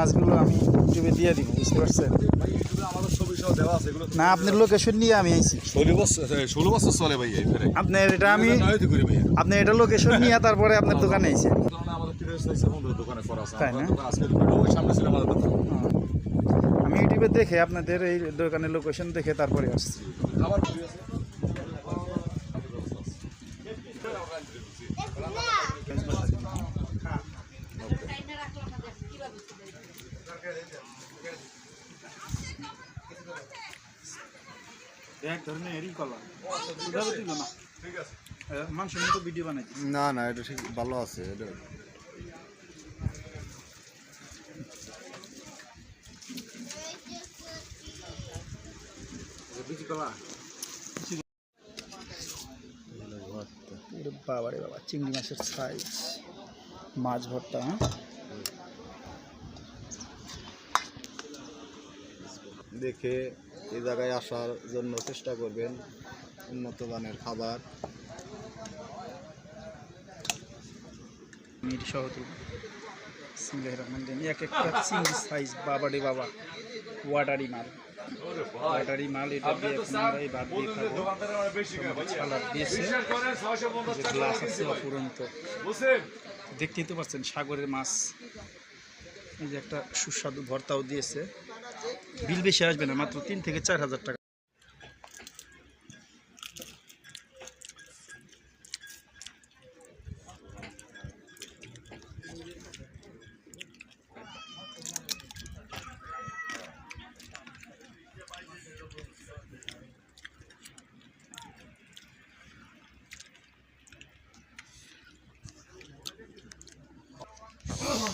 মাছগুলো আমি ইউটিউবে দিয়ে দিব, বুঝতে পারছেন? আমাদের ছবি সহ দেওয়া আছে এগুলো। না, আপনার লোকেশন নিয়ে আমি আইছি। 16 বছর চলে ভাই এখানে। আপনার এটা আমি করি ভাই। আপনি এটা লোকেশন নিয়ে তারপরে আপনার দোকানে আইছে, আমাদের ফিরে এসেছে বন্ধু দোকানে করা আছে। তাই না? আজকে ওই সামনে ছিল আমাদের দোকান। আমি ইউটিউবে দেখে আপনাদের এই দোকানের লোকেশন দেখে তারপরে আসছি। খাবার ফ্রি আছে। এক ধরনের এরই কলা উদাহরণ দিল না, ঠিক আছে। মানুষের মতো ভিডিও বানাইছি। না না, এটা ঠিক ভালো আছে। এটা বিচি কলা। বাবা রে বাবা, চিংড়ি মাছের সাইজ, মাছ ভর্তা। হ্যাঁ, দেখে এই জায়গায় আসার জন্য চেষ্টা করবেন। উন্নত মানের খাবার। মিট সহ এক একটা চিংড়ি সাইজ, বাবা রে বাবা, ওয়াটারি মাল, ওয়াটারি মাল। এটা দিয়ে এখন আমরা এই ভাত দিয়ে খাবো। সালাদ দিয়েছে, যে গ্লাস আছে অপুরন্ত, দেখতেই তো পাচ্ছেন সাগরের মাছ। এই যে একটা সুস্বাদু ভর্তাও দিয়েছে। বিল বেশি আসবে না, মাত্র 3 থেকে 4 হাজার টাকা।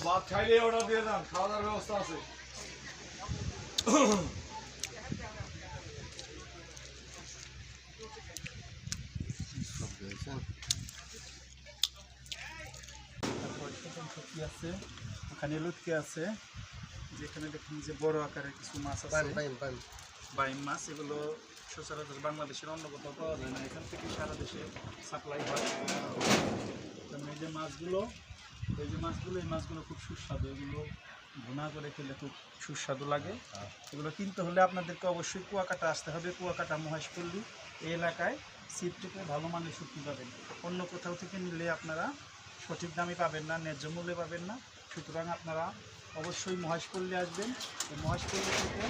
ভাত খাইলে অর্ডার দিয়ে দেন, খাওয়া দাওয়ার ব্যবস্থা আছে। আছে ওখানে লুটকে আছে, যেখানে দেখুন যে বড় আকারের কিছু মাছ আছে, বাইম মাছ। এগুলো সচরাচর বাংলাদেশের অন্য কোথাও পাওয়া যায় না, এখান থেকে সারা দেশে সাপ্লাই হয়। এই যে মাছগুলো, এই মাছগুলো খুব সুস্বাদু। এগুলো ভুনা করে খেলে খুব সুস্বাদু লাগে। এগুলো কিনতে হলে আপনাদেরকে অবশ্যই কুয়াকাটা আসতে হবে। কুয়াকাটা মহেশপল্লী এই এলাকায় সিপ থেকে ভালো মানের শুটকি পাবেন। অন্য কোথাও থেকে নিলে আপনারা সঠিক দামে পাবেন না, ন্যায্য মূল্যে পাবেন না। সুতরাং আপনারা অবশ্যই মহেশপল্লী আসবেন। মহেশপল্লী থেকে